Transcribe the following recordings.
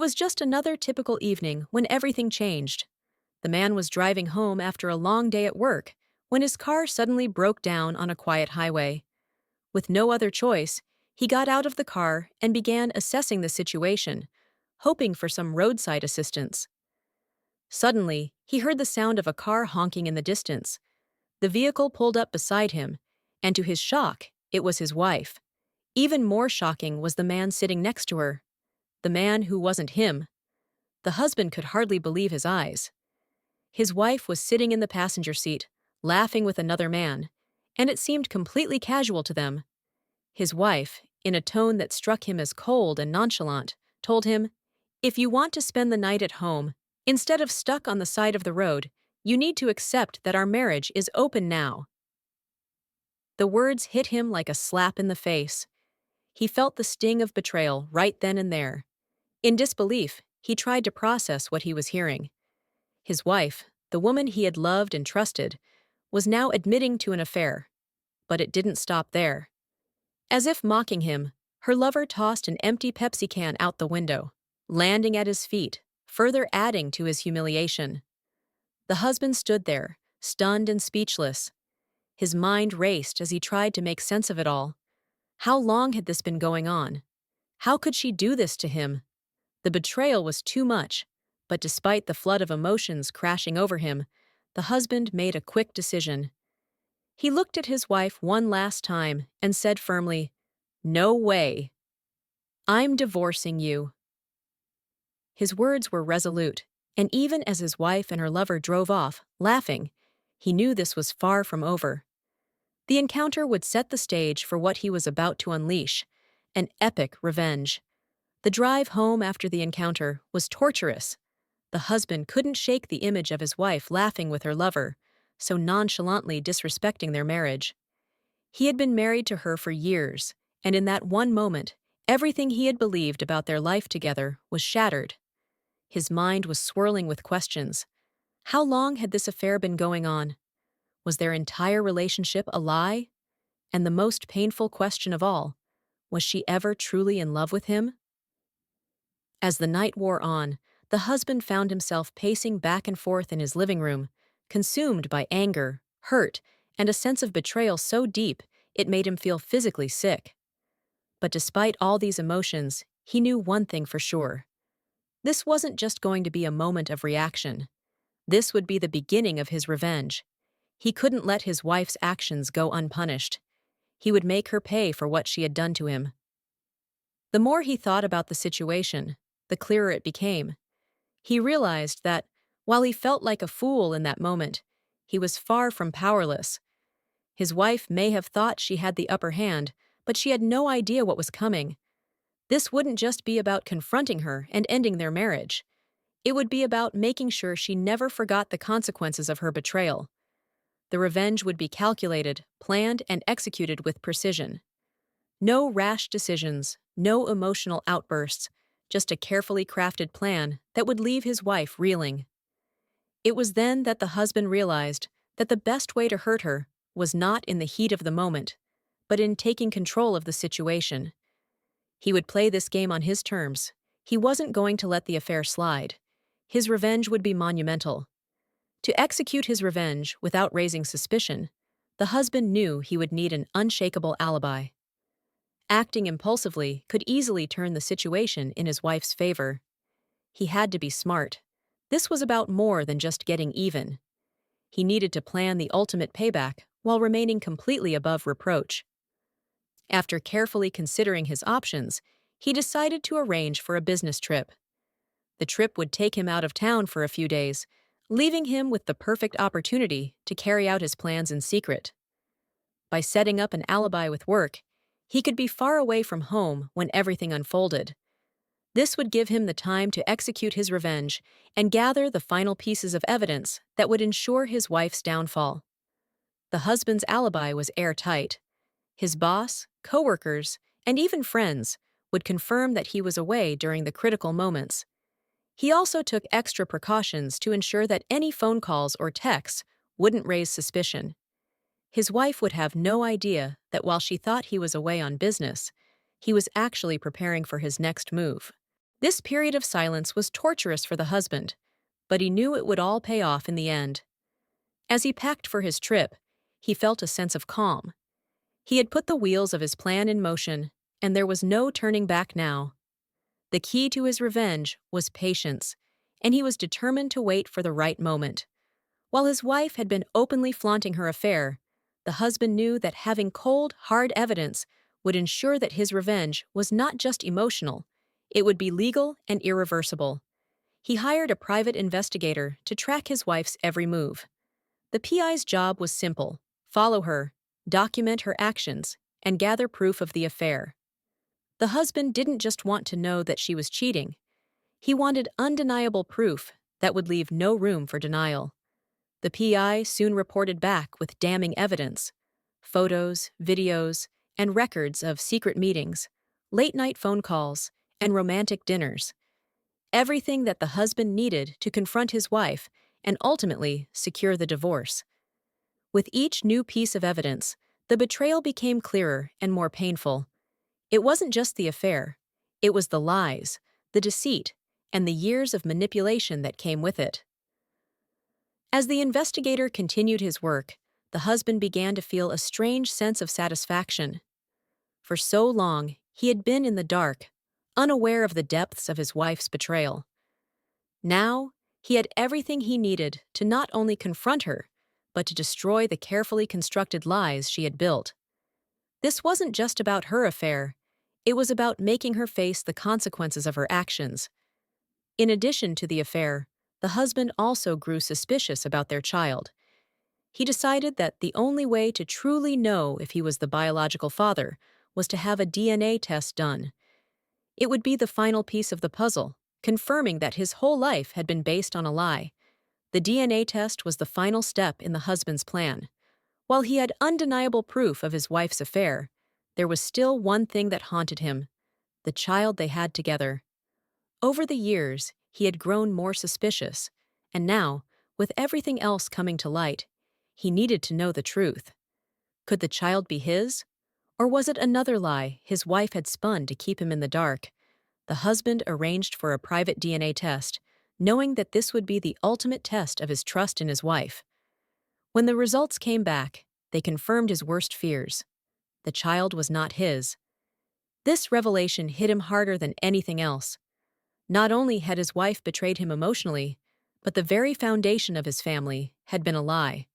was just another typical evening when everything changed. The man was driving home after a long day at work when his car suddenly broke down on a quiet highway. With no other choice, he got out of the car and began assessing the situation, hoping for some roadside assistance. Suddenly, he heard the sound of a car honking in the distance. The vehicle pulled up beside him, and to his shock, it was his wife. Even more shocking was the man sitting next to her. The man who wasn't him. The husband could hardly believe his eyes. His wife was sitting in the passenger seat, laughing with another man, and it seemed completely casual to them. His wife, in a tone that struck him as cold and nonchalant, told him, "If you want to spend the night at home, instead of stuck on the side of the road, you need to accept that our marriage is open now." The words hit him like a slap in the face. He felt the sting of betrayal right then and there. In disbelief, he tried to process what he was hearing. His wife, the woman he had loved and trusted, was now admitting to an affair. But it didn't stop there. As if mocking him, her lover tossed an empty Pepsi can out the window, landing at his feet, further adding to his humiliation. The husband stood there, stunned and speechless. His mind raced as he tried to make sense of it all. How long had this been going on? How could she do this to him? The betrayal was too much, but despite the flood of emotions crashing over him, the husband made a quick decision. He looked at his wife one last time and said firmly, "No way. I'm divorcing you." His words were resolute, and even as his wife and her lover drove off, laughing, he knew this was far from over. The encounter would set the stage for what he was about to unleash, an epic revenge. The drive home after the encounter was torturous. The husband couldn't shake the image of his wife laughing with her lover, so nonchalantly disrespecting their marriage. He had been married to her for years, and in that one moment, everything he had believed about their life together was shattered. His mind was swirling with questions. How long had this affair been going on? Was their entire relationship a lie? And the most painful question of all, was she ever truly in love with him? As the night wore on, the husband found himself pacing back and forth in his living room, consumed by anger, hurt, and a sense of betrayal so deep it made him feel physically sick. But despite all these emotions, he knew one thing for sure. This wasn't just going to be a moment of reaction. This would be the beginning of his revenge. He couldn't let his wife's actions go unpunished. He would make her pay for what she had done to him. The more he thought about the situation, the clearer it became. He realized that, while he felt like a fool in that moment, he was far from powerless. His wife may have thought she had the upper hand, but she had no idea what was coming. This wouldn't just be about confronting her and ending their marriage. It would be about making sure she never forgot the consequences of her betrayal. The revenge would be calculated, planned, and executed with precision. No rash decisions, no emotional outbursts, just a carefully crafted plan that would leave his wife reeling. It was then that the husband realized that the best way to hurt her was not in the heat of the moment, but in taking control of the situation. He would play this game on his terms. He wasn't going to let the affair slide. His revenge would be monumental. To execute his revenge without raising suspicion, the husband knew he would need an unshakable alibi. Acting impulsively could easily turn the situation in his wife's favor. He had to be smart. This was about more than just getting even. He needed to plan the ultimate payback while remaining completely above reproach. After carefully considering his options, he decided to arrange for a business trip. The trip would take him out of town for a few days, leaving him with the perfect opportunity to carry out his plans in secret. By setting up an alibi with work, he could be far away from home when everything unfolded. This would give him the time to execute his revenge and gather the final pieces of evidence that would ensure his wife's downfall. The husband's alibi was airtight. His boss, coworkers, and even friends would confirm that he was away during the critical moments. He also took extra precautions to ensure that any phone calls or texts wouldn't raise suspicion. His wife would have no idea that while she thought he was away on business, he was actually preparing for his next move. This period of silence was torturous for the husband, but he knew it would all pay off in the end. As he packed for his trip, he felt a sense of calm. He had put the wheels of his plan in motion, and there was no turning back now. The key to his revenge was patience, and he was determined to wait for the right moment. While his wife had been openly flaunting her affair, the husband knew that having cold, hard evidence would ensure that his revenge was not just emotional, it would be legal and irreversible. He hired a private investigator to track his wife's every move. The PI's job was simple: follow her, document her actions, and gather proof of the affair. The husband didn't just want to know that she was cheating, he wanted undeniable proof that would leave no room for denial. The PI soon reported back with damning evidence: photos, videos, and records of secret meetings, late-night phone calls, and romantic dinners. Everything that the husband needed to confront his wife and ultimately secure the divorce. With each new piece of evidence, the betrayal became clearer and more painful. It wasn't just the affair, it was the lies, the deceit, and the years of manipulation that came with it. As the investigator continued his work, the husband began to feel a strange sense of satisfaction. For so long, he had been in the dark, unaware of the depths of his wife's betrayal. Now, he had everything he needed to not only confront her, but to destroy the carefully constructed lies she had built. This wasn't just about her affair, it was about making her face the consequences of her actions. In addition to the affair, the husband also grew suspicious about their child. He decided that the only way to truly know if he was the biological father was to have a DNA test done. It would be the final piece of the puzzle, confirming that his whole life had been based on a lie. The DNA test was the final step in the husband's plan. While he had undeniable proof of his wife's affair, there was still one thing that haunted him: the child they had together. Over the years, he had grown more suspicious, and now, with everything else coming to light, he needed to know the truth. Could the child be his? Or was it another lie his wife had spun to keep him in the dark? The husband arranged for a private DNA test, knowing that this would be the ultimate test of his trust in his wife. When the results came back, they confirmed his worst fears. The child was not his. This revelation hit him harder than anything else. Not only had his wife betrayed him emotionally, but the very foundation of his family had been a lie.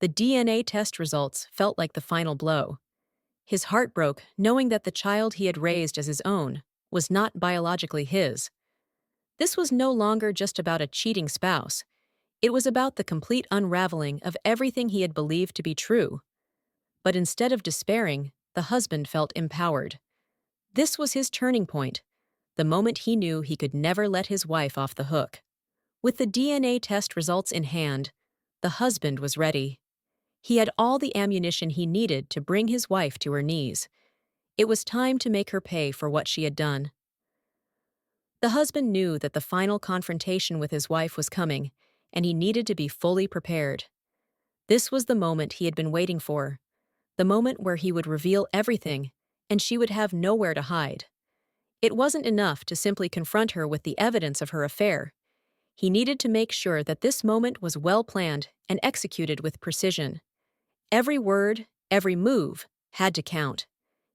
The DNA test results felt like the final blow. His heart broke knowing that the child he had raised as his own was not biologically his. This was no longer just about a cheating spouse. It was about the complete unraveling of everything he had believed to be true. But instead of despairing, the husband felt empowered. This was his turning point, the moment he knew he could never let his wife off the hook. With the DNA test results in hand, the husband was ready. He had all the ammunition he needed to bring his wife to her knees. It was time to make her pay for what she had done. The husband knew that the final confrontation with his wife was coming, and he needed to be fully prepared. This was the moment he had been waiting for, the moment where he would reveal everything, and she would have nowhere to hide. It wasn't enough to simply confront her with the evidence of her affair. He needed to make sure that this moment was well planned and executed with precision. Every word, every move, had to count.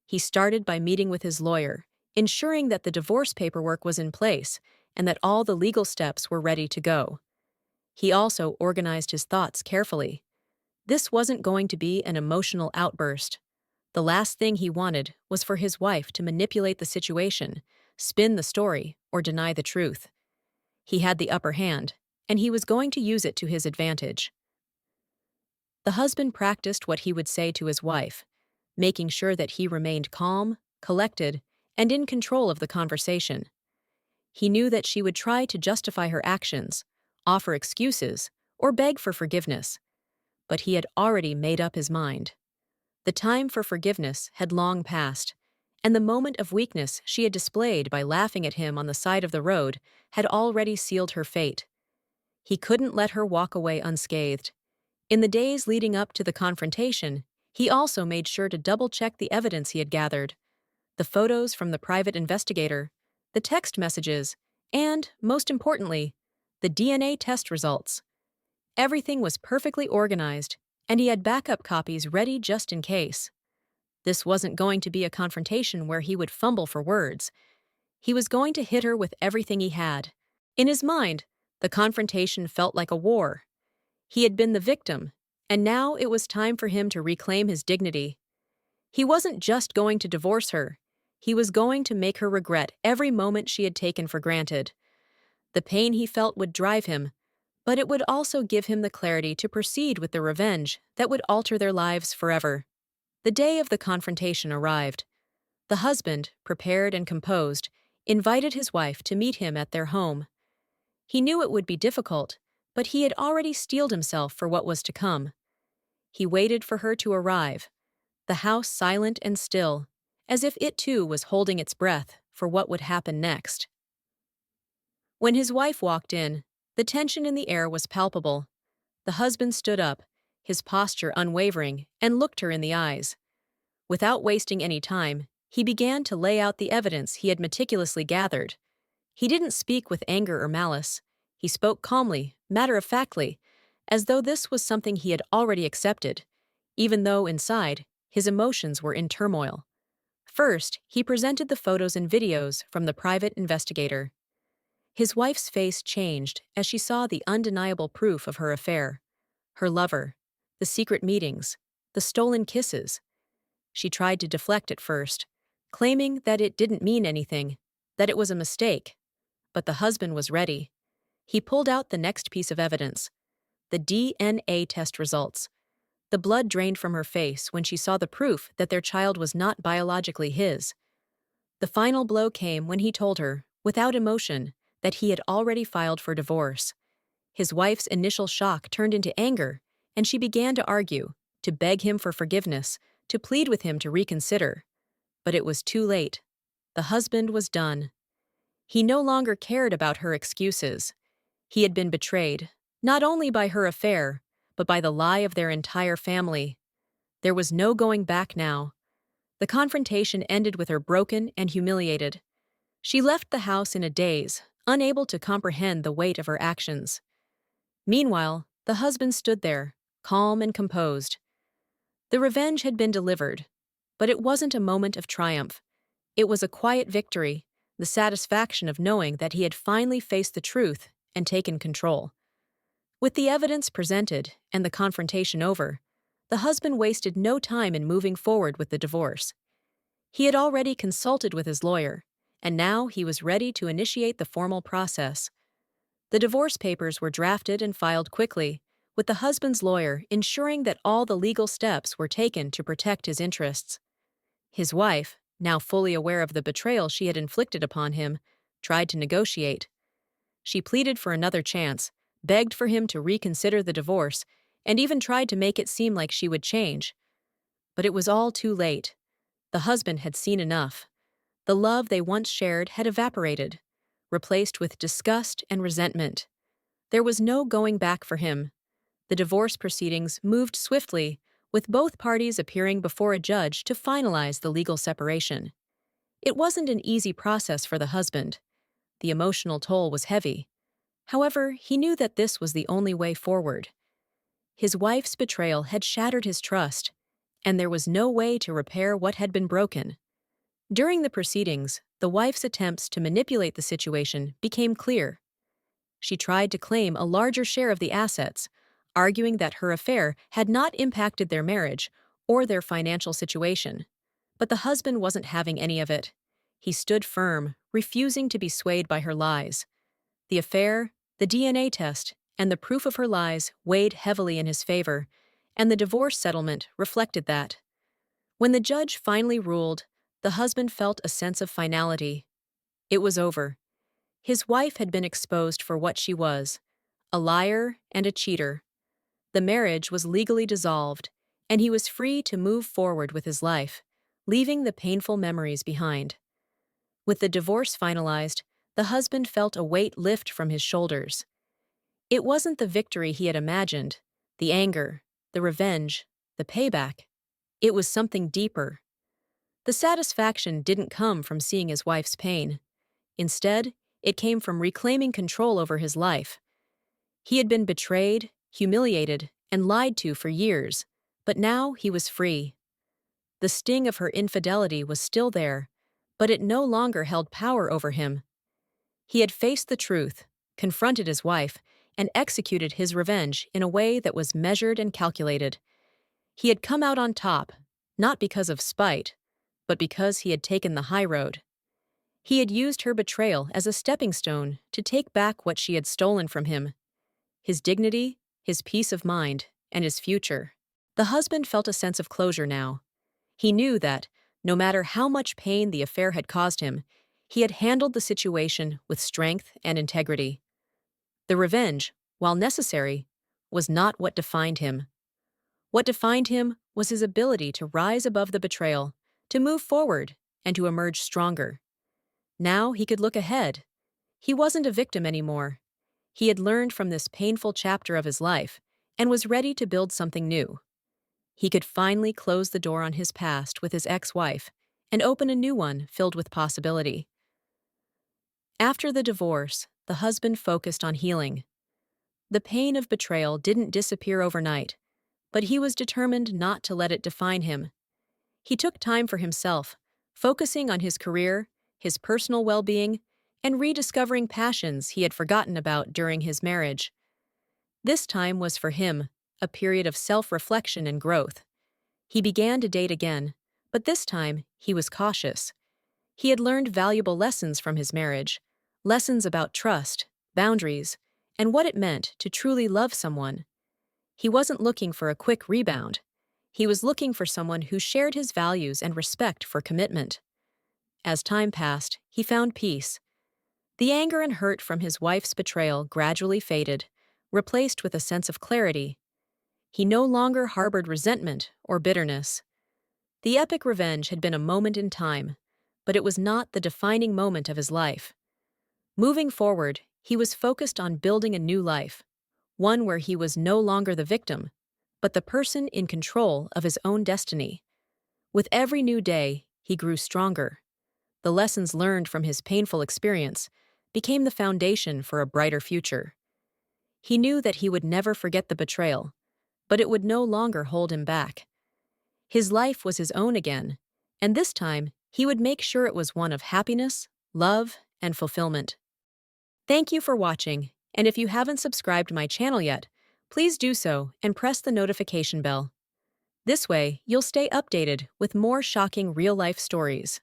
He started by meeting with his lawyer, ensuring that the divorce paperwork was in place and that all the legal steps were ready to go. He also organized his thoughts carefully. This wasn't going to be an emotional outburst. The last thing he wanted was for his wife to manipulate the situation, spin the story, or deny the truth. He had the upper hand, and he was going to use it to his advantage. The husband practiced what he would say to his wife, making sure that he remained calm, collected, and in control of the conversation. He knew that she would try to justify her actions, offer excuses, or beg for forgiveness. But he had already made up his mind. The time for forgiveness had long passed, and the moment of weakness she had displayed by laughing at him on the side of the road had already sealed her fate. He couldn't let her walk away unscathed. In the days leading up to the confrontation, he also made sure to double-check the evidence he had gathered: the photos from the private investigator, the text messages, and, most importantly, the DNA test results. Everything was perfectly organized, and he had backup copies ready just in case. This wasn't going to be a confrontation where he would fumble for words. He was going to hit her with everything he had. In his mind, the confrontation felt like a war. He had been the victim, and now it was time for him to reclaim his dignity. He wasn't just going to divorce her. He was going to make her regret every moment she had taken for granted. The pain he felt would drive him, but it would also give him the clarity to proceed with the revenge that would alter their lives forever. The day of the confrontation arrived. The husband, prepared and composed, invited his wife to meet him at their home. He knew it would be difficult, but he had already steeled himself for what was to come. He waited for her to arrive, the house silent and still, as if it too was holding its breath for what would happen next. When his wife walked in, the tension in the air was palpable. The husband stood up, his posture unwavering, and looked her in the eyes. Without wasting any time, he began to lay out the evidence he had meticulously gathered. He didn't speak with anger or malice. He spoke calmly, matter-of-factly, as though this was something he had already accepted, even though inside, his emotions were in turmoil. First, he presented the photos and videos from the private investigator. His wife's face changed as she saw the undeniable proof of her affair. Her lover, the secret meetings, the stolen kisses. She tried to deflect at first, claiming that it didn't mean anything, that it was a mistake. But the husband was ready. He pulled out the next piece of evidence, the DNA test results. The blood drained from her face when she saw the proof that their child was not biologically his. The final blow came when he told her, without emotion, that he had already filed for divorce. His wife's initial shock turned into anger, and she began to argue, to beg him for forgiveness, to plead with him to reconsider. But it was too late. The husband was done. He no longer cared about her excuses. He had been betrayed, not only by her affair, but by the lie of their entire family. There was no going back now. The confrontation ended with her broken and humiliated. She left the house in a daze, unable to comprehend the weight of her actions. Meanwhile, the husband stood there, calm and composed. The revenge had been delivered, but it wasn't a moment of triumph. It was a quiet victory, the satisfaction of knowing that he had finally faced the truth and taken control. With the evidence presented and the confrontation over, the husband wasted no time in moving forward with the divorce. He had already consulted with his lawyer, and now he was ready to initiate the formal process. The divorce papers were drafted and filed quickly, with the husband's lawyer ensuring that all the legal steps were taken to protect his interests. His wife, now fully aware of the betrayal she had inflicted upon him, tried to negotiate. She pleaded for another chance, begged for him to reconsider the divorce, and even tried to make it seem like she would change. But it was all too late. The husband had seen enough. The love they once shared had evaporated, replaced with disgust and resentment. There was no going back for him. The divorce proceedings moved swiftly, with both parties appearing before a judge to finalize the legal separation. It wasn't an easy process for the husband. The emotional toll was heavy. However, he knew that this was the only way forward. His wife's betrayal had shattered his trust, and there was no way to repair what had been broken. During the proceedings, the wife's attempts to manipulate the situation became clear. She tried to claim a larger share of the assets, arguing that her affair had not impacted their marriage or their financial situation. But the husband wasn't having any of it. He stood firm, refusing to be swayed by her lies. The affair, the DNA test, and the proof of her lies weighed heavily in his favor, and the divorce settlement reflected that. When the judge finally ruled, the husband felt a sense of finality. It was over. His wife had been exposed for what she was, a liar and a cheater. The marriage was legally dissolved, and he was free to move forward with his life, leaving the painful memories behind. With the divorce finalized, the husband felt a weight lift from his shoulders. It wasn't the victory he had imagined, the anger, the revenge, the payback. It was something deeper. The satisfaction didn't come from seeing his wife's pain. Instead, it came from reclaiming control over his life. He had been betrayed, humiliated, and lied to for years, but now he was free. The sting of her infidelity was still there, but it no longer held power over him. He had faced the truth, confronted his wife, and executed his revenge in a way that was measured and calculated. He had come out on top, not because of spite, but because he had taken the high road. He had used her betrayal as a stepping stone to take back what she had stolen from him: his dignity, his peace of mind, and his future. The husband felt a sense of closure now. He knew that, no matter how much pain the affair had caused him, he had handled the situation with strength and integrity. The revenge, while necessary, was not what defined him. What defined him was his ability to rise above the betrayal, to move forward, and to emerge stronger. Now he could look ahead. He wasn't a victim anymore. He had learned from this painful chapter of his life and was ready to build something new. He could finally close the door on his past with his ex-wife and open a new one filled with possibility. After the divorce, the husband focused on healing. The pain of betrayal didn't disappear overnight, but he was determined not to let it define him. He took time for himself, focusing on his career, his personal well-being, and rediscovering passions he had forgotten about during his marriage. This time was for him a period of self-reflection and growth. He began to date again, but this time he was cautious. He had learned valuable lessons from his marriage, lessons about trust, boundaries, and what it meant to truly love someone. He wasn't looking for a quick rebound. He was looking for someone who shared his values and respect for commitment. As time passed, he found peace. The anger and hurt from his wife's betrayal gradually faded, replaced with a sense of clarity. He no longer harbored resentment or bitterness. The epic revenge had been a moment in time, but it was not the defining moment of his life. Moving forward, he was focused on building a new life, one where he was no longer the victim, but the person in control of his own destiny. With every new day, he grew stronger. The lessons learned from his painful experience became the foundation for a brighter future. He knew that he would never forget the betrayal, but it would no longer hold him back. His life was his own again, and this time he would make sure it was one of happiness, love, and fulfillment. Thank you for watching, and if you haven't subscribed to my channel yet, please do so and press the notification bell. This way, you'll stay updated with more shocking real-life stories.